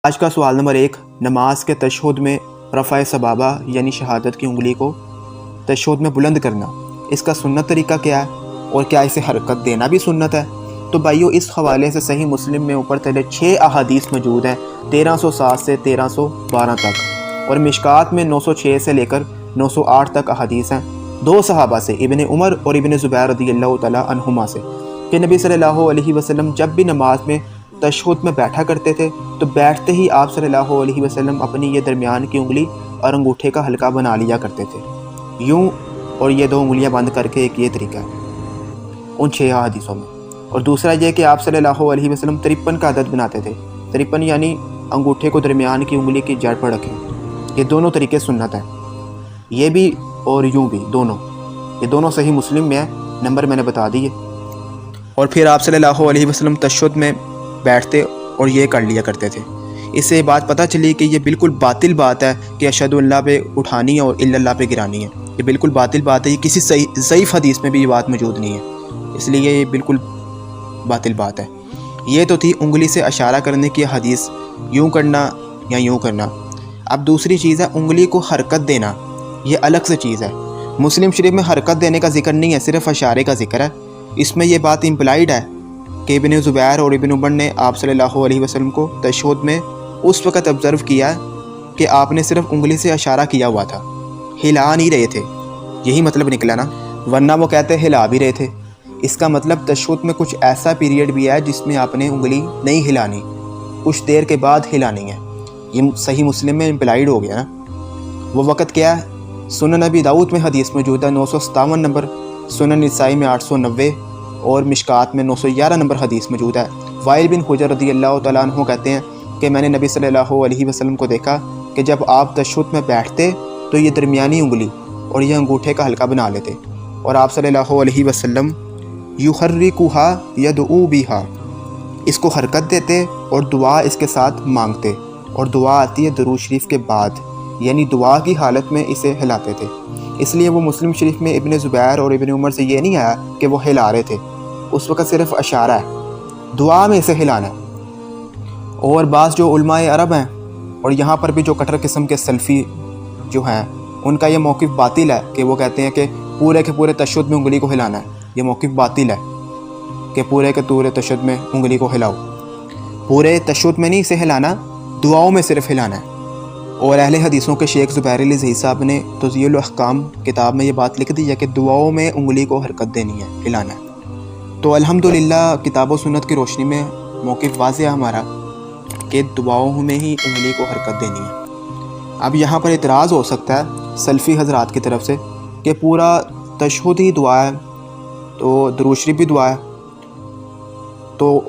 آج کا سوال نمبر 1، نماز کے تشہد میں رفع سبابہ یعنی شہادت کی انگلی کو تشہد میں بلند کرنا، اس کا سنت طریقہ کیا ہے اور کیا اسے حرکت دینا بھی سنت ہے؟ تو بھائیو، اس حوالے سے صحیح مسلم میں اوپر تلے 6 احادیث موجود ہیں، 1307 سے 1312 تک، اور مشکات میں 906 سے لے کر 908 تک احادیث ہیں 2 صحابہ سے، ابن عمر اور ابن زبیر رضی اللہ تعالی عنہما سے، کہ نبی صلی اللہ علیہ وسلم جب بھی نماز میں تشہد میں بیٹھا کرتے تھے تو بیٹھتے ہی آپ صلی اللہ علیہ وسلم اپنی یہ درمیان کی انگلی اور انگوٹھے کا حلقہ بنا لیا کرتے تھے، یوں، اور یہ 2 انگلیاں بند کر کے ایک یہ طریقہ ہے ان 6 احادیثوں میں۔ اور دوسرا یہ کہ آپ صلی اللہ علیہ وسلم 53 کا عدد بناتے تھے، 53 یعنی انگوٹھے کو درمیان کی انگلی کی جڑ پر رکھیں۔ یہ دونوں طریقے سنت ہیں، یہ بھی اور یوں بھی، یہ دونوں صحیح مسلم میں ہیں، نمبر میں نے بتا دیے۔ اور پھر آپ صلی اللہ علیہ وسلم تشہد میں بیٹھتے اور یہ کر لیا کرتے تھے۔ اس سے یہ بات پتہ چلی کہ یہ بالکل باطل بات ہے کہ اشہد اللہ پہ اٹھانی ہے اور الا اللہ پہ گرانی ہے، یہ بالکل باطل بات ہے، یہ کسی ضعیف حدیث میں بھی یہ بات موجود نہیں ہے، اس لیے یہ بالکل باطل بات ہے۔ یہ تو تھی انگلی سے اشارہ کرنے کی حدیث، یوں کرنا یا یوں کرنا۔ اب دوسری چیز ہے انگلی کو حرکت دینا، یہ الگ سے چیز ہے۔ مسلم شریف میں حرکت دینے کا ذکر نہیں ہے، صرف اشارے کا ذکر ہے۔ اس میں یہ بات امپلائیڈ ہے کہ ابن زبیر اور ابن عمر نے آپ صلی اللہ علیہ وسلم کو تشہد میں اس وقت آبزرو کیا کہ آپ نے صرف انگلی سے اشارہ کیا ہوا تھا، ہلا نہیں رہے تھے، یہی مطلب نکلا نا، ورنہ وہ کہتے ہلا بھی رہے تھے۔ اس کا مطلب تشہد میں کچھ ایسا پیریڈ بھی ہے جس میں آپ نے انگلی نہیں ہلانی، کچھ دیر کے بعد ہلانی ہے، یہ صحیح مسلم میں امپلائیڈ ہو گیا نا۔ وہ وقت کیا ہے؟ سنن نبی داؤد میں حدیث موجود ہے 957 نمبر، سنن نسائی میں 890 اور مشکات میں 911 نمبر حدیث موجود ہے۔ وائل بن حجر رضی اللہ تعالیٰ عنہ کہتے ہیں کہ میں نے نبی صلی اللہ علیہ وسلم کو دیکھا کہ جب آپ تشہد میں بیٹھتے تو یہ درمیانی انگلی اور یہ انگوٹھے کا حلقہ بنا لیتے، اور آپ صلی اللہ علیہ وسلم یحرکھا یدعو بہا، اس کو حرکت دیتے اور دعا اس کے ساتھ مانگتے، اور دعا آتی ہے درود شریف کے بعد، یعنی دعا کی حالت میں اسے ہلاتے تھے۔ اس لیے وہ مسلم شریف میں ابن زبیر اور ابن عمر سے یہ نہیں آیا کہ وہ ہلا رہے تھے، اس وقت صرف اشارہ ہے، دعا میں اسے ہلانا ہے۔ اور بعض جو علماء عرب ہیں اور یہاں پر بھی جو کٹر قسم کے سلفی جو ہیں، ان کا یہ موقف باطل ہے کہ وہ کہتے ہیں کہ پورے کے پورے تشہد میں انگلی کو ہلانا ہے، یہ موقف باطل ہے کہ پورے کے پورے تشہد میں انگلی کو ہلاؤ، پورے تشہد میں نہیں اسے ہلانا، دعاؤں میں صرف ہلانا ہے۔ اور اہل حدیثوں کے شیخ زبیر علی زئی صاحب نے تذیل الاحکام کتاب میں یہ بات لکھ دی ہے کہ دعاؤں میں انگلی کو حرکت دینی ہے، ہلانا ہے۔ تو الحمدللہ کتاب و سنت کی روشنی میں موقف واضح ہے ہمارا کہ دعاؤں میں ہی انگلی کو حرکت دینی ہے۔ اب یہاں پر اعتراض ہو سکتا ہے سلفی حضرات کی طرف سے کہ پورا تشہد ہی دعا ہے تو درود شریف بھی دعا ہے، تو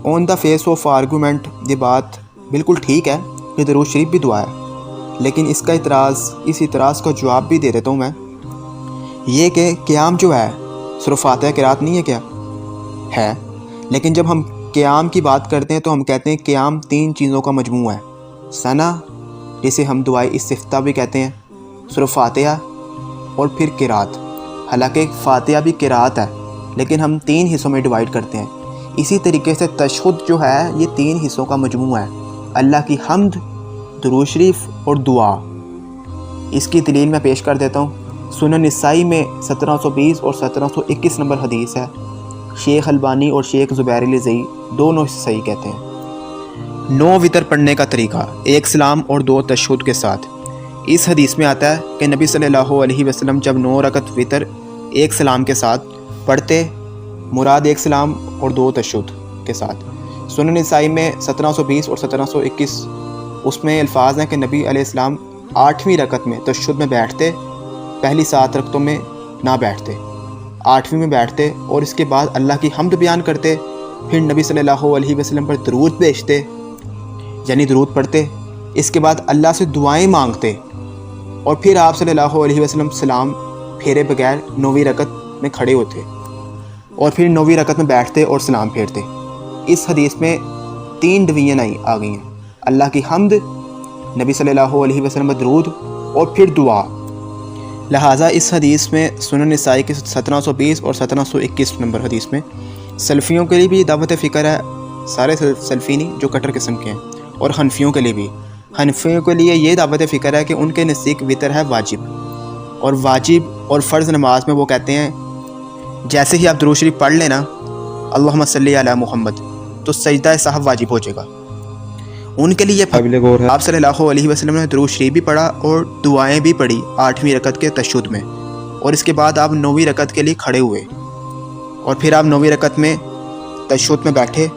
آن دا فیس آف آرگومنٹ یہ بات بالکل ٹھیک ہے کہ درود شریف بھی دعا ہے، لیکن اس اعتراض کا جواب بھی دے دیتا ہوں میں، یہ کہ قیام جو ہے صرف فاتحہ قرات نہیں ہے، کیا ہے؟ لیکن جب ہم قیام کی بات کرتے ہیں تو ہم کہتے ہیں قیام 3 چیزوں کا مجموعہ ہے، ثنا جسے ہم دعائے استفتاح بھی کہتے ہیں، صرف فاتحہ اور پھر قرات، حالانکہ فاتحہ بھی قرات ہے لیکن ہم 3 حصوں میں ڈیوائیڈ کرتے ہیں۔ اسی طریقے سے تشہد جو ہے یہ 3 حصوں کا مجموعہ ہے، اللہ کی حمد، درود شریف اور دعا۔ اس کی دلیل میں پیش کر دیتا ہوں، سنن نسائی میں 1720 اور 1721 نمبر حدیث ہے، شیخ البانی اور شیخ زبیر علی زئی دونوں صحیح کہتے ہیں۔ 9 وتر پڑھنے کا طریقہ، 1 سلام اور 2 تشہد کے ساتھ۔ اس حدیث میں آتا ہے کہ نبی صلی اللہ علیہ وسلم جب 9 رکعت وتر 1 سلام کے ساتھ پڑھتے، مراد 1 سلام اور 2 تشہد کے ساتھ۔ سنن نسائی میں 1720 اور 1721 اس میں الفاظ ہیں کہ نبی علیہ السلام 8ویں رکعت میں تشہد میں بیٹھتے، پہلی 7 رکعتوں میں نہ بیٹھتے، 8ویں میں بیٹھتے اور اس کے بعد اللہ کی حمد بیان کرتے، پھر نبی صلی اللہ علیہ وسلم پر درود بھیجتے یعنی درود پڑھتے، اس کے بعد اللہ سے دعائیں مانگتے، اور پھر آپ صلی اللہ علیہ وسلم سلام پھیرے بغیر 9ویں رکعت میں کھڑے ہوتے اور پھر 9ویں رکعت میں بیٹھتے اور سلام پھیرتے۔ اس حدیث میں 3 ڈویژن آ گئی ہیں، اللہ کی حمد، نبی صلی اللہ علیہ وسلم پر درود اور پھر دعا۔ لہٰذا اس حدیث میں سنن نسائی کی 1720 اور 1721 نمبر حدیث میں سلفیوں کے لیے بھی دعوت فکر ہے، سارے سلفی نہیں جو کٹر قسم کے ہیں، اور حنفیوں کے لیے بھی۔ حنفیوں کے لیے یہ دعوت فکر ہے کہ ان کے نزدیک وطر ہے واجب، اور واجب اور فرض نماز میں وہ کہتے ہیں جیسے ہی آپ درود شریف پڑھ لیں نا اللہم صلی علی محمد تو سجدہ سہو واجب ہو جائے گا۔ ان کے لیے قابل غور ہے۔ آپ صلی اللہ علیہ وسلم نے درود شریف بھی پڑھا اور دعائیں بھی پڑھی 8ویں رکعت کے تشہد میں، اور اس کے بعد آپ 9ویں رکعت کے لیے کھڑے ہوئے، اور پھر آپ 9ویں رکعت میں تشہد میں بیٹھے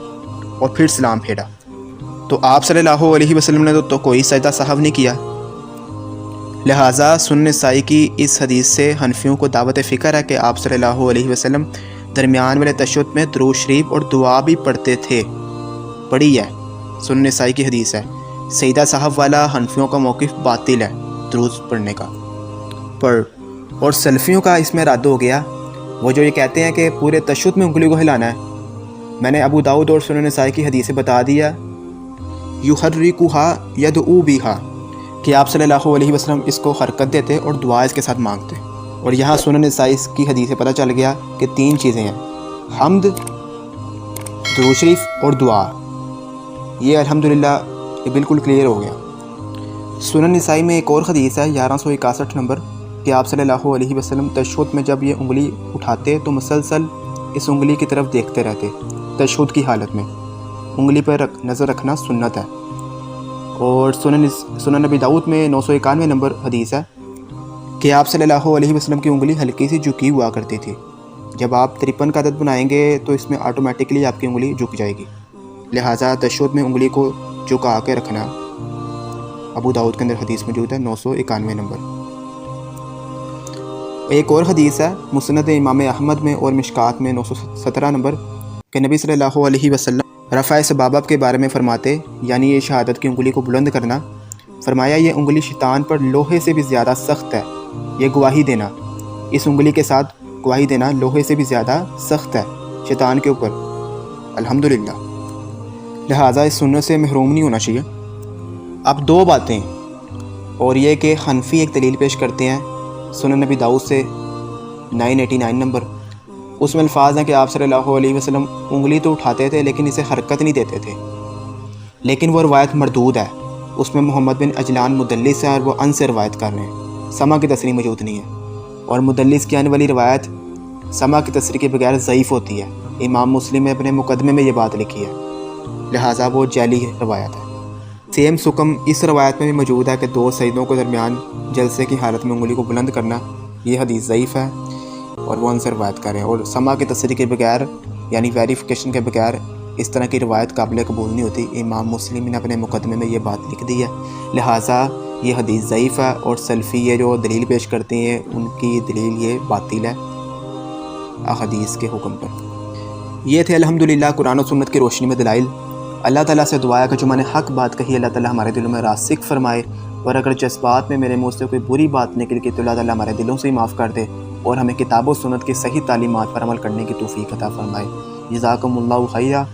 اور پھر سلام پھیرا۔ تو آپ صلی اللہ علیہ وسلم نے تو کوئی سجدہ سہو نہیں کیا۔ لہٰذا سنن نسائی کی اس حدیث سے حنفیوں کو دعوت فکر ہے کہ آپ صلی اللہ علیہ وسلم درمیان والے تشہد میں درود شریف اور دعا بھی پڑھتے تھے۔ پڑھی ہے، سنن نسائی کی حدیث ہے۔ سجدہ سہو والا حنفیوں کا موقف باطل ہے درود پڑھنے کا۔ اور سلفیوں کا اس میں رد ہو گیا، وہ جو یہ کہتے ہیں کہ پورے تشہد میں انگلی کو ہلانا ہے۔ میں نے ابو داؤد اور سنن نسائی کی حدیث سے بتا دیا یحرکھا یدعو بہا کہ آپ صلی اللہ علیہ وسلم اس کو حرکت دیتے اور دعا اس کے ساتھ مانگتے، اور یہاں سنن نسائی کی حدیث سے پتہ چل گیا کہ 3 چیزیں ہیں، حمد، درود شریف اور دعا۔ یہ الحمدللہ یہ بالکل کلیئر ہو گیا۔ سنن نسائی میں ایک اور حدیث ہے 1161 نمبر کہ آپ صلی اللہ علیہ وسلم تشہد میں جب یہ انگلی اٹھاتے تو مسلسل اس انگلی کی طرف دیکھتے رہتے۔ تشہد کی حالت میں انگلی پر نظر رکھنا سنت ہے۔ اور سنن نبی داؤد میں 991 نمبر حدیث ہے کہ آپ صلی اللہ علیہ وسلم کی انگلی ہلکی سی جھکی ہوا کرتی تھی۔ جب آپ 53 کا عدد بنائیں گے تو اس میں آٹومیٹکلی آپ کی انگلی جھک جائے گی، لہٰذا تشہد میں انگلی کو جھکا کے رکھنا۔ ابو داؤد کے اندر حدیث موجود ہے 991 نمبر۔ ایک اور حدیث ہے مسند امام احمد میں اور مشکات میں 917 نمبر کہ نبی صلی اللہ علیہ وسلم رفع سبابہ کے بارے میں فرماتے، یعنی یہ شہادت کی انگلی کو بلند کرنا، فرمایا یہ انگلی شیطان پر لوہے سے بھی زیادہ سخت ہے۔ یہ گواہی دینا، اس انگلی کے ساتھ گواہی دینا لوہے سے بھی زیادہ سخت ہے شیطان کے اوپر، الحمدللہ۔ لہٰذا اس سنت سے محروم نہیں ہونا چاہیے۔ اب 2 باتیں، اور یہ کہ حنفی ایک دلیل پیش کرتے ہیں سنن نبی داؤد سے 989 نمبر، اس میں الفاظ ہیں کہ آپ صلی اللہ علیہ وسلم انگلی تو اٹھاتے تھے لیکن اسے حرکت نہیں دیتے تھے، لیکن وہ روایت مردود ہے، اس میں محمد بن اجلان مدلس ہے اور وہ ان سے روایت کر رہے ہیں، سما کی تصریح موجود نہیں ہے، اور مدلس کی آنے والی روایت سما کی تصریح کے بغیر ضعیف ہوتی ہے۔ امام مسلم نے اپنے مقدمے میں یہ بات لکھی ہے، لہٰذا وہ جعلی روایت ہے۔ سیم سکم اس روایت میں بھی موجود ہے کہ 2 سجدوں کے درمیان جلسے کی حالت میں انگلی کو بلند کرنا، یہ حدیث ضعیف ہے اور وہ ان سے روایت کر رہے ہیں، اور سما کی تصریح کے بغیر یعنی ویریفیکیشن کے بغیر اس طرح کی روایت قابل قبول نہیں ہوتی۔ امام مسلم نے اپنے مقدمے میں یہ بات لکھ دی ہے، لہٰذا یہ حدیث ضعیف ہے، اور سلفی یہ جو دلیل پیش کرتے ہیں ان کی دلیل یہ باطل ہے احادیث کے حکم پر۔ یہ تھے الحمدللہ قرآن و سنت کی روشنی میں دلائل۔ اللہ تعالیٰ سے دعا ہے کہ جو میں نے حق بات کہی اللہ تعالیٰ ہمارے دلوں میں راسخ فرمائے، اور اگر جذبات میں میرے منہ سے کوئی بری بات نکل گئی تو اللہ تعالیٰ ہمارے دلوں سے ہی معاف کر دے، اور ہمیں کتاب و سنت کی صحیح تعلیمات پر عمل کرنے کی توفیق عطا فرمائے۔ جزاکم اللہ خیرا۔